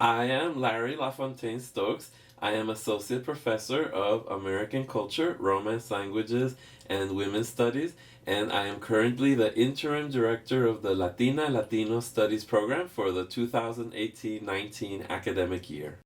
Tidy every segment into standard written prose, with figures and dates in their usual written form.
I am Larry La Fountain-Stokes. I am Associate Professor of American Culture, Romance Languages, and Women's Studies, and I am currently the Interim Director of the Latino Studies Program for the 2018-19 academic year.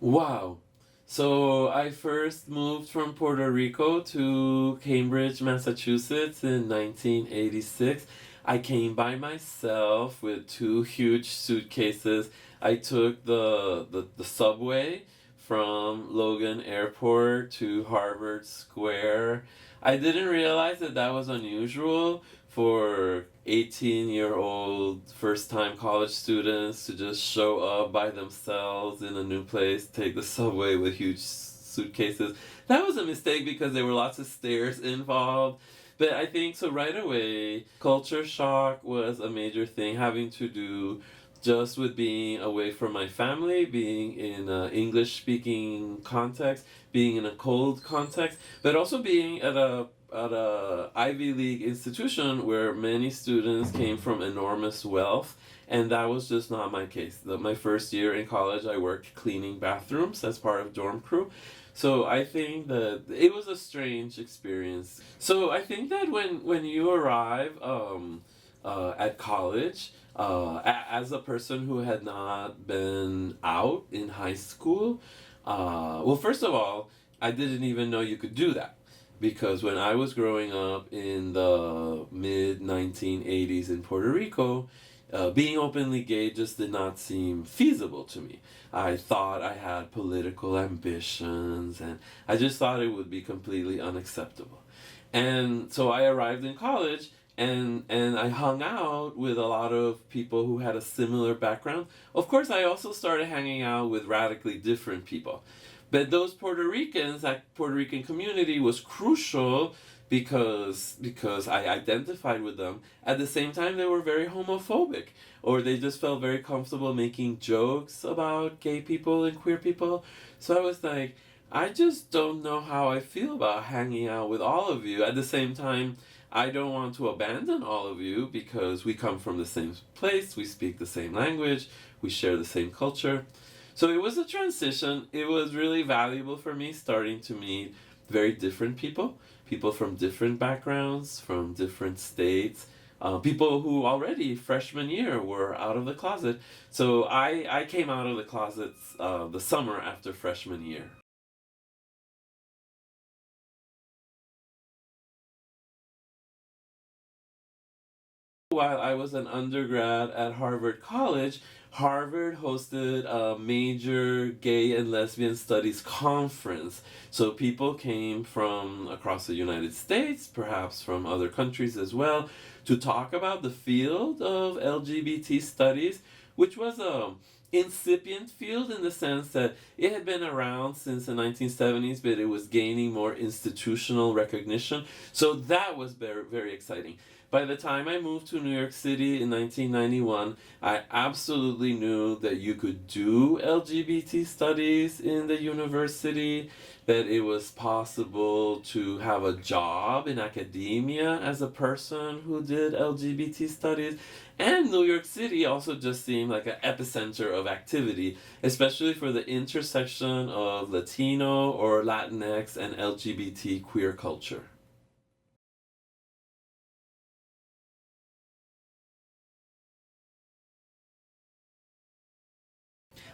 Wow. So I first moved from Puerto Rico to Cambridge, Massachusetts in 1986. I came by myself with two huge suitcases. I took the subway from Logan Airport to Harvard Square. I didn't realize that that was unusual for 18-year-old first-time college students to just show up by themselves in a new place, take the subway with huge suitcases. That was a mistake because there were lots of stairs involved. But I think so right away, culture shock was a major thing having to do just with being away from my family, being in an English speaking context, being in a cold context, but also being at a Ivy League institution where many students came from enormous wealth, and that was just not my case. My first year in college, I worked cleaning bathrooms as part of dorm crew. So I think that it was a strange experience. So I think that when you arrive at college, as a person who had not been out in high school, well, first of all, I didn't even know you could do that because when I was growing up in the mid 1980s in Puerto Rico, being openly gay just did not seem feasible to me. I thought I had political ambitions and I just thought it would be completely unacceptable. And so I arrived in college and I hung out with a lot of people who had a similar background. Of course, I also started hanging out with radically different people. But those Puerto Ricans, that Puerto Rican community was crucial because I identified with them. At the same time, they were very homophobic, or they just felt very comfortable making jokes about gay people and queer people. So I was like, I just don't know how I feel about hanging out with all of you. At the same time, I don't want to abandon all of you because we come from the same place, we speak the same language, we share the same culture. So it was a transition. It was really valuable for me starting to meet very different people, people from different backgrounds, from different states, people who already freshman year were out of the closet. So I came out of the closets the summer after freshman year. While I was an undergrad at Harvard College, Harvard hosted a major gay and lesbian studies conference. So people came from across the United States, perhaps from other countries as well, to talk about the field of LGBT studies, which was a incipient field in the sense that it had been around since the 1970s, but it was gaining more institutional recognition. So that was very, very exciting. By the time I moved to New York City in 1991, I absolutely knew that you could do LGBT studies in the university, that it was possible to have a job in academia as a person who did LGBT studies. And New York City also just seemed like an epicenter of activity, especially for the intersection of Latino or Latinx and LGBT queer culture.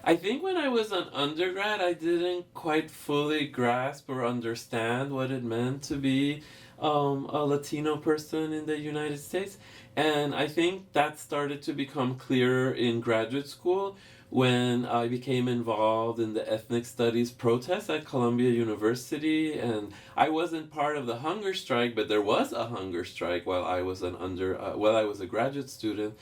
I think when I was an undergrad, I didn't quite fully grasp or understand what it meant to be a Latino person in the United States. And I think that started to become clearer in graduate school when I became involved in the ethnic studies protests at Columbia University. And I wasn't part of the hunger strike, but there was a hunger strike while I was while I was a graduate student,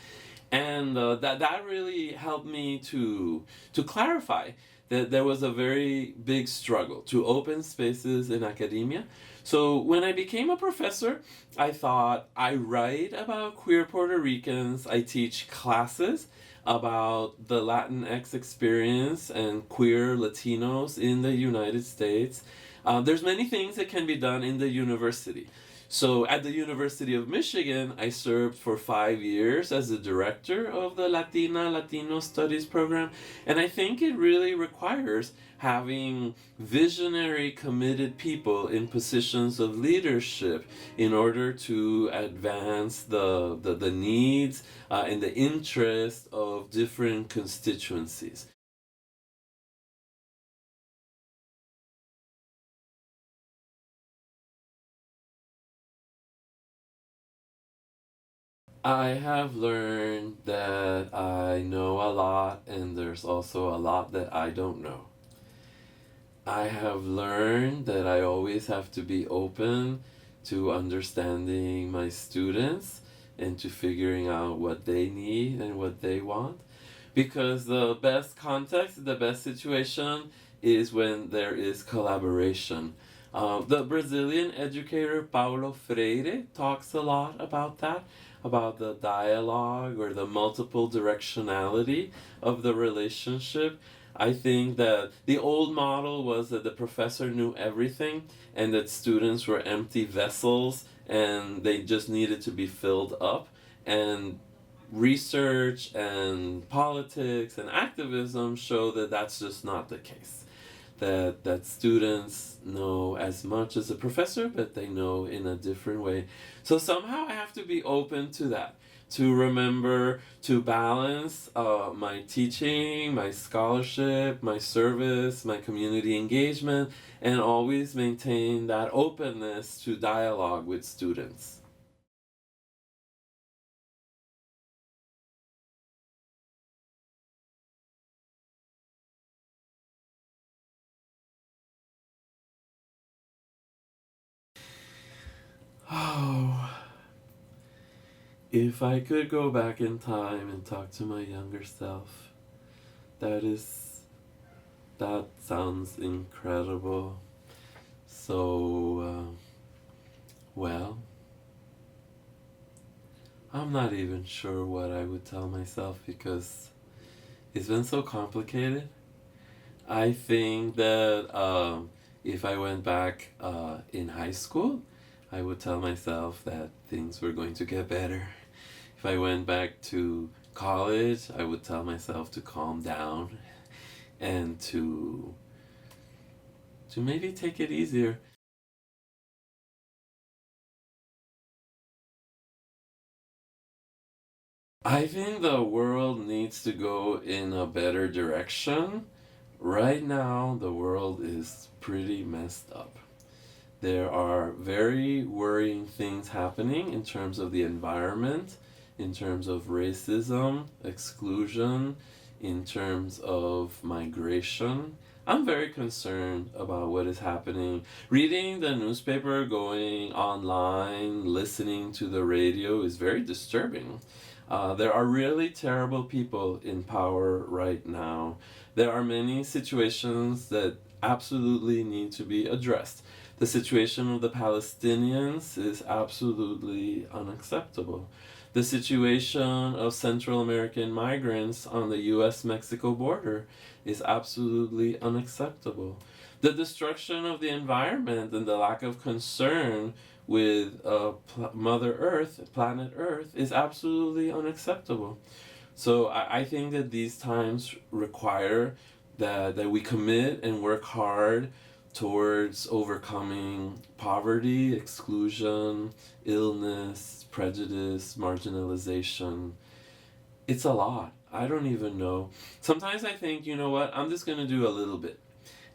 and that really helped me to clarify that there was a very big struggle to open spaces in academia. So when I became a professor, I thought I write about queer Puerto Ricans, I teach classes about the Latinx experience and queer Latinos in the United States. There's many things that can be done in the university. So at the University of Michigan, I served for 5 years as the director of the Latino Studies program. And I think it really requires having visionary, committed people in positions of leadership in order to advance the needs and the interests of different constituencies. I have learned that I know a lot, and there's also a lot that I don't know. I have learned that I always have to be open to understanding my students and to figuring out what they need and what they want. Because the best context, the best situation is when there is collaboration. The Brazilian educator Paulo Freire talks a lot about that, about the dialogue or the multiple directionality of the relationship. I think that the old model was that the professor knew everything and that students were empty vessels and they just needed to be filled up. And research and politics and activism show that that's just not the case. That students know as much as a professor, but they know in a different way. So somehow I have to be open to that, to remember to balance my teaching, my scholarship, my service, my community engagement, and always maintain that openness to dialogue with students. Oh, if I could go back in time and talk to my younger self, that is, that sounds incredible. So, well, I'm not even sure what I would tell myself because it's been so complicated. I think that if I went back in high school, I would tell myself that things were going to get better. If I went back to college, I would tell myself to calm down and to maybe take it easier. I think the world needs to go in a better direction. Right now, the world is pretty messed up. There are very worrying things happening in terms of the environment, in terms of racism, exclusion, in terms of migration. I'm very concerned about what is happening. Reading the newspaper, going online, listening to the radio is very disturbing. There are really terrible people in power right now. There are many situations that absolutely need to be addressed. The situation of the Palestinians is absolutely unacceptable. The situation of Central American migrants on the US Mexico border is absolutely unacceptable. The destruction of the environment and the lack of concern with Mother Earth, planet Earth, is absolutely unacceptable. So I think that these times require that we commit and work hard towards overcoming poverty, exclusion, illness, prejudice, marginalization. It's a lot. I don't even know. Sometimes I think, you know what, I'm just going to do a little bit.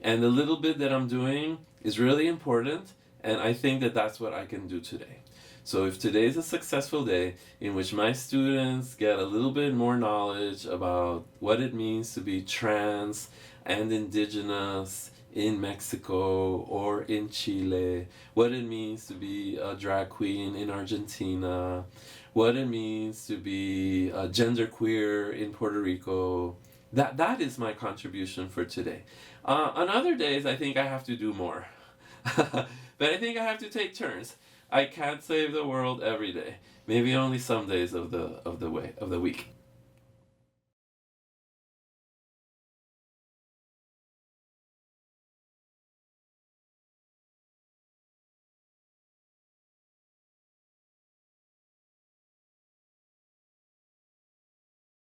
And the little bit that I'm doing is really important, and I think that that's what I can do today. So if today is a successful day in which my students get a little bit more knowledge about what it means to be trans and indigenous in Mexico or in Chile, what it means to be a drag queen in Argentina, what it means to be a genderqueer in Puerto Rico, that is my contribution for today. On other days, I think I have to do more. But I think I have to take turns. I can't save the world every day. Maybe only some days of the week.